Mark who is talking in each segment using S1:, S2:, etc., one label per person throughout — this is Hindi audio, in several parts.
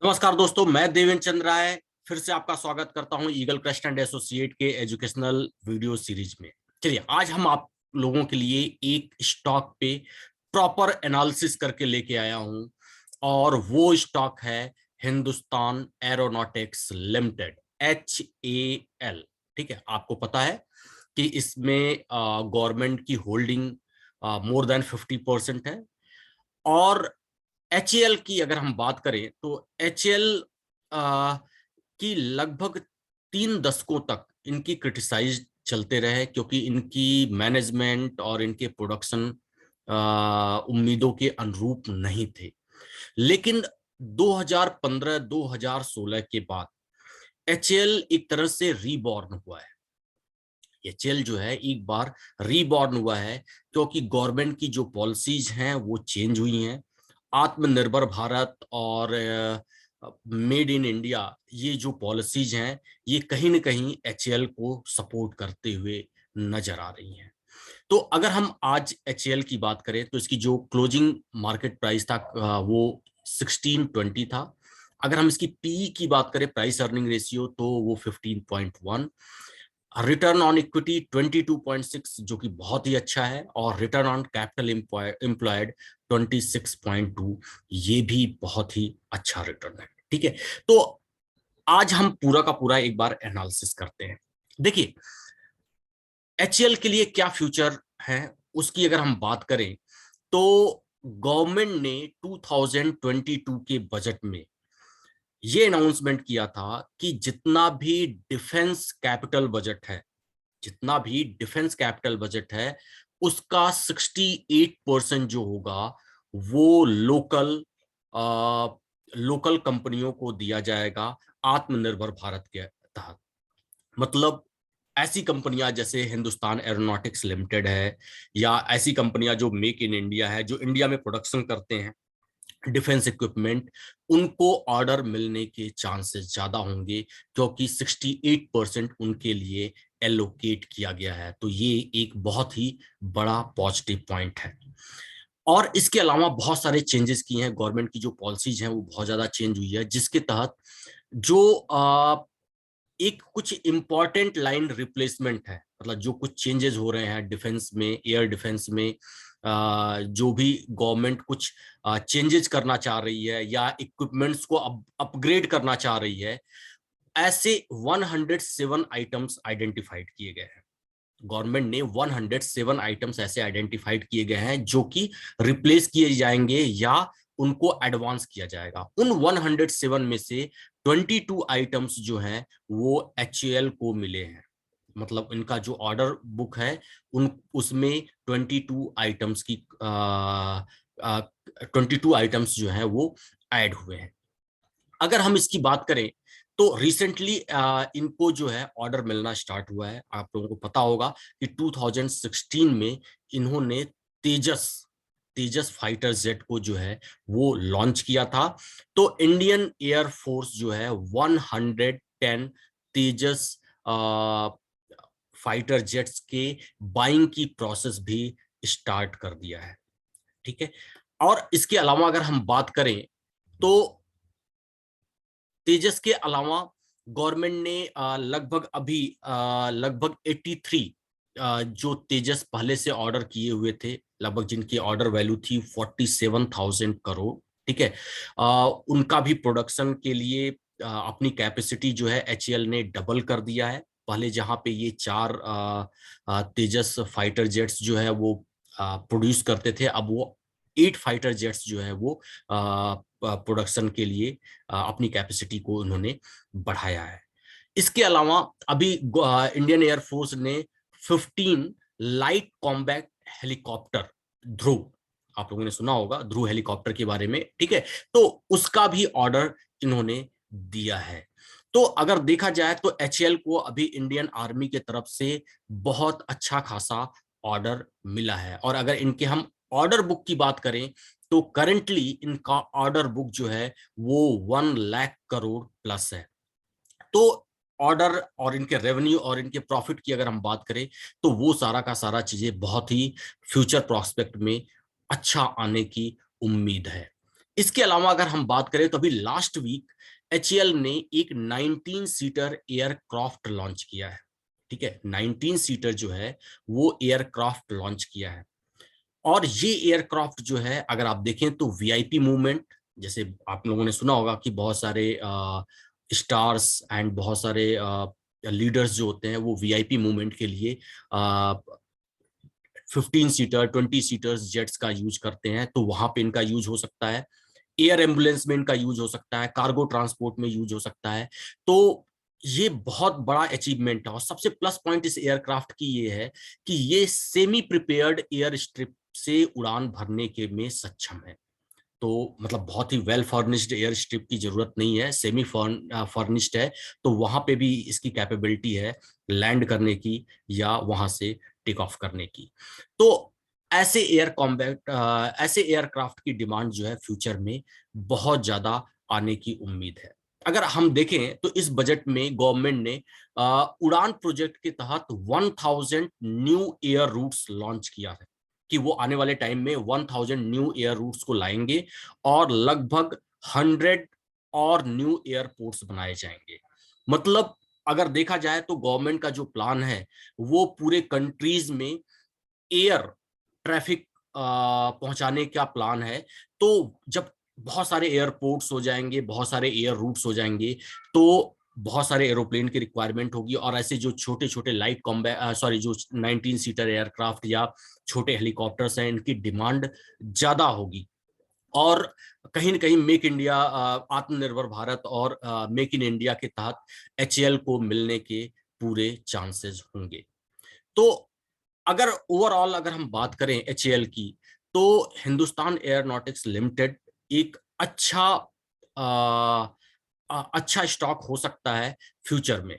S1: नमस्कार दोस्तों, मैं देवेंद्र चंद्र राय फिर से आपका स्वागत करता हूं ईगल क्रेस्ट एंड एसोसिएट के एजुकेशनल वीडियो सीरीज में। चलिए, आज हम आप लोगों के लिए एक स्टॉक पे प्रॉपर एनालिसिस करके लेके आया हूं और वो स्टॉक है हिंदुस्तान एरोनॉटिक्स लिमिटेड, HAL। ठीक है, आपको पता है कि इसमें गवर्नमेंट की होल्डिंग मोर देन 50% है। और HAL की अगर हम बात करें तो HAL की लगभग 3 दशकों तक इनकी क्रिटिसाइज चलते रहे, क्योंकि इनकी मैनेजमेंट और इनके प्रोडक्शन उम्मीदों के अनुरूप नहीं थे। लेकिन 2015-2016 के बाद HAL एक तरह से रीबॉर्न हुआ है। HAL जो है एक बार रीबॉर्न हुआ है, क्योंकि गवर्नमेंट की जो पॉलिसीज हैं वो चेंज हुई हैं। आत्मनिर्भर भारत और मेड इन इंडिया, ये जो पॉलिसीज हैं ये कहीं ना कहीं HAL को सपोर्ट करते हुए नजर आ रही हैं। तो अगर हम आज HAL की बात करें तो इसकी जो क्लोजिंग मार्केट प्राइस था वो 1620 था। अगर हम इसकी पी की बात करें, प्राइस अर्निंग रेशियो, तो वो 15.1। रिटर्न ऑन इक्विटी 22.6, जो कि बहुत ही अच्छा है, और रिटर्न ऑन कैपिटल एम्प्लॉयड 26.2, ये भी बहुत ही अच्छा रिटर्न है। ठीक है, तो आज हम पूरा का पूरा एक बार एनालिसिस करते हैं। देखिए, HAL के लिए क्या फ्यूचर है उसकी अगर हम बात करें तो गवर्नमेंट ने 2022 के बजट में ये अनाउंसमेंट किया था कि जितना भी डिफेंस कैपिटल बजट है उसका 68% जो होगा वो लोकल कंपनियों को दिया जाएगा आत्मनिर्भर भारत के तहत। मतलब ऐसी कंपनियां जैसे हिंदुस्तान एरोनॉटिक्स लिमिटेड है, या ऐसी कंपनियां जो मेक इन इंडिया है, जो इंडिया में प्रोडक्शन करते हैं डिफेंस इक्विपमेंट, उनको ऑर्डर मिलने के चांसेस ज्यादा होंगे, क्योंकि 68% उनके लिए एलोकेट किया गया है। तो ये एक बहुत ही बड़ा पॉजिटिव पॉइंट है। और इसके अलावा बहुत सारे चेंजेस किए हैं, गवर्नमेंट की जो पॉलिसीज हैं वो बहुत ज्यादा चेंज हुई है, जिसके तहत जो एक कुछ इंपॉर्टेंट लाइन रिप्लेसमेंट है, मतलब जो कुछ चेंजेस हो रहे हैं डिफेंस में, एयर डिफेंस में, जो भी गवर्नमेंट कुछ चेंजेस करना चाह रही है या इक्विपमेंट्स को अपग्रेड करना चाह रही है, ऐसे 107 आइटम्स आइडेंटिफाइड किए गए हैं। गवर्नमेंट ने 107 आइटम्स ऐसे आइडेंटिफाइड किए गए हैं जो कि रिप्लेस किए जाएंगे या उनको एडवांस किया जाएगा। उन 107 में से 22 आइटम्स जो हैं वो HAL को मिले हैं। मतलब इनका जो ऑर्डर बुक है उसमें 22 आइटम्स की 22 आइटम्स जो हैं वो ऐड हुए हैं। अगर हम इसकी बात करें तो रिसेंटली इनको जो है ऑर्डर मिलना स्टार्ट हुआ है। आप लोगों को पता होगा कि 2016 में इन्होंने तेजस तेजस फाइटर जेट को जो है वो लॉन्च किया था। तो इंडियन एयर फोर्स जो है 110 तेजस फाइटर जेट्स के बाइंग की प्रोसेस भी स्टार्ट कर दिया है। ठीक है, और इसके अलावा अगर हम बात करें तो तेजस के अलावा गवर्नमेंट ने लगभग 83 जो तेजस पहले से ऑर्डर किए हुए थे, लगभग जिनकी ऑर्डर वैल्यू थी 47,000 करोड़। ठीक है, उनका भी प्रोडक्शन के लिए अपनी कैपेसिटी जो है HAL ने डबल कर दिया है। पहले जहां पे ये 4 तेजस फाइटर जेट्स जो है वो प्रोड्यूस करते थे, अब वो 8 फाइटर जेट्स जो है वो प्रोडक्शन के लिए अपनी कैपेसिटी को उन्होंने बढ़ाया है। इसके अलावा अभी इंडियन एयरफोर्स ने 15 लाइट कॉम्बैट हेलीकॉप्टर, ध्रुव, आप लोगों ने सुना होगा ध्रुव हेलीकॉप्टर के बारे में, ठीक है, तो उसका भी ऑर्डर इन्होंने दिया है। तो अगर देखा जाए तो HAL को अभी इंडियन आर्मी के तरफ से बहुत अच्छा खासा ऑर्डर मिला है। और अगर इनके हम ऑर्डर बुक की बात करें तो करेंटली इनका ऑर्डर बुक जो है वो 1 लाख करोड़ प्लस है। तो ऑर्डर और इनके रेवेन्यू और इनके प्रॉफिट की अगर हम बात करें तो वो सारा का सारा चीजें बहुत ही फ्यूचर प्रोस्पेक्ट में अच्छा आने की उम्मीद है। इसके अलावा अगर हम बात करें तो अभी लास्ट वीक एचएएल ने एक 19 सीटर एयरक्राफ्ट लॉन्च किया है। ठीक है, 19 सीटर जो है वो एयरक्राफ्ट लॉन्च किया है। और ये एयरक्राफ्ट जो है अगर आप देखें तो वीआईपी मूवमेंट, जैसे आप लोगों ने सुना होगा कि बहुत सारे स्टार्स एंड बहुत सारे लीडर्स जो होते हैं वो वीआईपी मूवमेंट के लिए 15 सीटर 20 सीटर्स जेट्स का यूज करते हैं, तो वहां पे इनका यूज हो सकता है। एयर एम्बुलेंस में इनका यूज हो सकता है, कार्गो ट्रांसपोर्ट में यूज हो सकता है। तो ये बहुत बड़ा अचीवमेंट है। और सबसे प्लस पॉइंट इस एयरक्राफ्ट की ये है कि ये सेमी प्रिपेयर्ड एयर स्ट्रिप से उड़ान भरने के में सक्षम है। तो मतलब बहुत ही वेल फर्निश्ड एयर स्ट्रिप की जरूरत नहीं है, सेमी फर्निश्ड है। तो वहां पे भी इसकी कैपेबिलिटी है लैंड करने की या वहां से टेक ऑफ करने की। तो ऐसे ऐसे एयरक्राफ्ट की डिमांड जो है फ्यूचर में बहुत ज्यादा आने की उम्मीद है। अगर हम देखें तो इस बजट में गवर्नमेंट ने उड़ान प्रोजेक्ट के तहत 1000 न्यू एयर रूट्स लॉन्च किया है कि वो आने वाले टाइम में 1000 न्यू एयर रूट्स को लाएंगे और लगभग 100 और न्यू एयरपोर्ट्स बनाए जाएंगे। मतलब अगर देखा जाए तो गवर्नमेंट का जो प्लान है वो पूरे कंट्रीज में एयर ट्रैफिक पहुंचाने का प्लान है। तो जब बहुत सारे एयरपोर्ट्स हो जाएंगे, बहुत सारे एयर रूट्स हो जाएंगे, तो बहुत सारे एरोप्लेन की रिक्वायरमेंट होगी। और ऐसे जो छोटे छोटे लाइट कॉम्बैट जो 19 सीटर एयरक्राफ्ट या छोटे हेलीकॉप्टर्स हैं, इनकी डिमांड ज्यादा होगी। और कहीं ना कहीं मेक इंडिया, आत्मनिर्भर भारत और मेक इन इंडिया के तहत एचएएल को मिलने के पूरे चांसेस होंगे। तो अगर ओवरऑल अगर हम बात करें एचएएल की, तो हिंदुस्तान एयरोनॉटिक्स लिमिटेड एक अच्छा स्टॉक हो सकता है फ्यूचर में।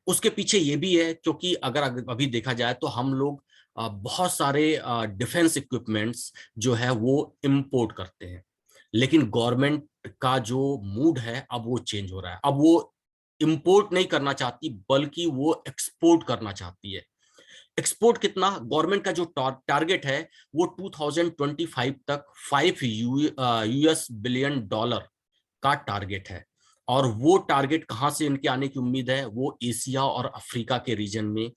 S1: उसके पीछे ये भी है क्योंकि अगर अभी देखा जाए तो हम लोग बहुत सारे डिफेंस इक्विपमेंट्स जो है वो इंपोर्ट करते हैं। लेकिन गवर्नमेंट का जो मूड है अब वो चेंज हो रहा है। अब वो इंपोर्ट नहीं करना चाहती बल्कि वो एक्सपोर्ट करना चाहती है। एक्सपोर्ट कितना, गवर्नमेंट का जो टारगेट है वो 2025 तक 5 यूएस बिलियन डॉलर का टारगेट है। और वो टारगेट कहां से इनके आने की उम्मीद है, वो एशिया और अफ्रीका के रीजन में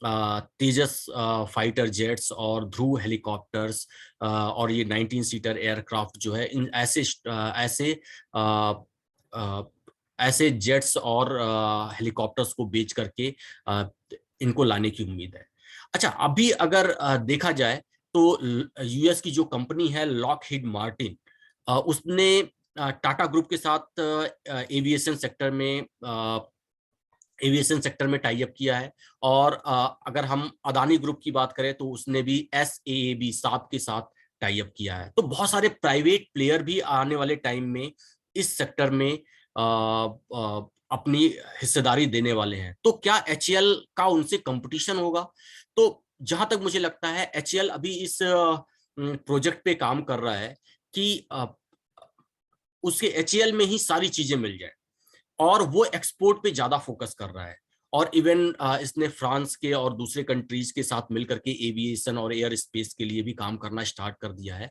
S1: तेजस फाइटर जेट्स और ध्रुव हेलीकॉप्टर्स और ये 19 सीटर एयरक्राफ्ट जो है, इन ऐसे आ, आ, ऐसे जेट्स और हेलीकॉप्टर्स को बेच करके इनको लाने की उम्मीद है। अच्छा, अभी अगर देखा जाए तो यूएस की जो कंपनी है लॉकहीड मार्टिन, उसने टाटा ग्रुप के साथ एविएशन सेक्टर में टाई अप किया है। और अगर हम अदानी ग्रुप की बात करें तो उसने भी एसएएबी साब के साथ टाई अप किया है। तो बहुत सारे प्राइवेट प्लेयर भी आने वाले टाइम में इस सेक्टर में अपनी हिस्सेदारी देने वाले हैं। तो क्या एचएएल का उनसे कंपटीशन होगा? तो जहां तक मुझे लगता है एचएएल अभी इस प्रोजेक्ट पे काम कर रहा है कि उसके एचएएल में ही सारी चीजें मिल जाए। और वो एक्सपोर्ट पे ज्यादा फोकस कर रहा है। और इवन इसने फ्रांस के और दूसरे कंट्रीज के साथ मिलकर के एविएशन और एयर स्पेस के लिए भी काम करना स्टार्ट कर दिया है।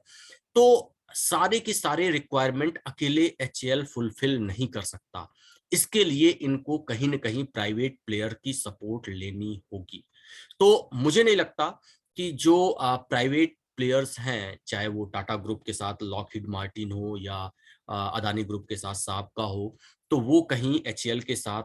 S1: तो सारे के सारे रिक्वायरमेंट अकेले एचएएल फुलफिल नहीं कर सकता। इसके लिए इनको कहीं ना कहीं प्राइवेट प्लेयर की सपोर्ट लेनी होगी। तो मुझे नहीं लगता कि जो प्राइवेट प्लेयर्स हैं, चाहे वो टाटा ग्रुप के साथ लॉकहीड मार्टिन हो या अदानी ग्रुप के साथ साब का हो, तो वो कहीं एचएएल के साथ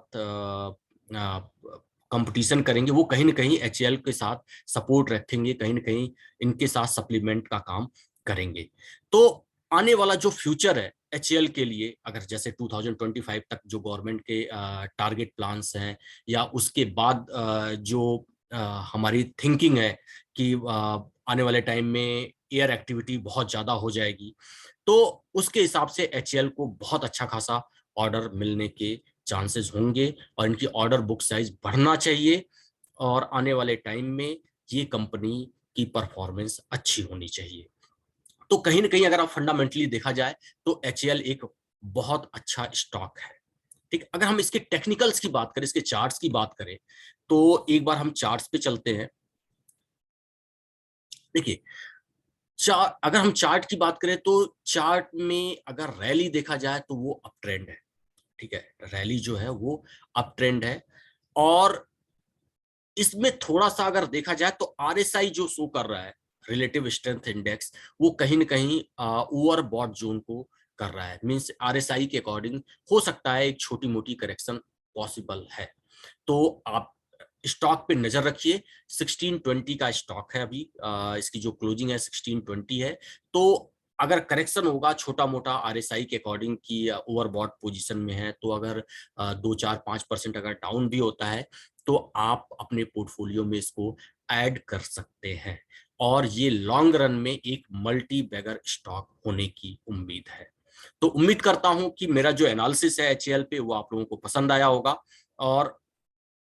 S1: कंपटीशन करेंगे। वो कहीं ना कहीं एचएएल के साथ सपोर्ट रखेंगे, कहीं ना कहीं इनके साथ सप्लीमेंट का काम करेंगे। तो आने वाला जो फ्यूचर है एचएएल के लिए, अगर जैसे 2025 तक जो गवर्नमेंट के टारगेट प्लान्स हैं या उसके बाद जो हमारी थिंकिंग है कि आने वाले टाइम में एयर एक्टिविटी बहुत ज्यादा हो जाएगी, तो उसके हिसाब से एचएएल को बहुत अच्छा खासा ऑर्डर मिलने के चांसेस होंगे और इनकी ऑर्डर बुक साइज बढ़ना चाहिए। और आने वाले टाइम में ये कंपनी की परफॉर्मेंस अच्छी होनी चाहिए। तो कहीं ना कहीं अगर आप फंडामेंटली देखा जाए तो एचएएल एक बहुत अच्छा स्टॉक है। ठीक, अगर हम इसके टेक्निकल्स की बात करें, इसके चार्ट्स की बात करें, तो एक बार हम चार्ट्स पे चलते हैं। देखिए, अगर हम चार्ट की बात करें तो चार्ट में अगर रैली देखा जाए तो वो अप ट्रेंड है, ठीक है, रैली जो है वो अप ट्रेंड है। और इसमें थोड़ा सा अगर देखा जाए तो आरएसआई जो शो कर रहा है, रिलेटिव स्ट्रेंथ इंडेक्स, वो कहीं ना कहीं ओवरबॉट जोन को कर रहा है। मींस आरएसआई के अकॉर्डिंग हो सकता है एक छोटी मोटी करेक्शन पॉसिबल है। तो आप स्टॉक पे नजर रखिए। 1620 का स्टॉक है अभी, इसकी जो क्लोजिंग है 1620 है। तो अगर करेक्शन होगा छोटा मोटा आरएसआई के अकॉर्डिंग की ओवरबॉट पोजीशन में है, तो अगर 2-4-5% अगर डाउन भी होता है तो आप अपने पोर्टफोलियो में इसको ऐड कर सकते हैं। और ये लॉन्ग रन में एक मल्टी बैगर स्टॉक होने की उम्मीद है। तो उम्मीद करता हूं कि मेरा जो एनालिसिस है एचएएल पे वो आप लोगों को पसंद आया होगा। और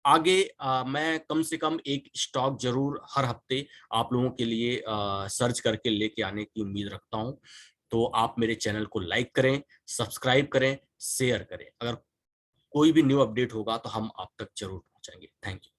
S1: आगे मैं कम से कम एक स्टॉक जरूर हर हफ्ते आप लोगों के लिए सर्च करके लेके आने की उम्मीद रखता हूं। तो आप मेरे चैनल को लाइक करें, सब्सक्राइब करें, शेयर करें। अगर कोई भी न्यू अपडेट होगा तो हम आप तक जरूर पहुंचाएंगे। Thank you.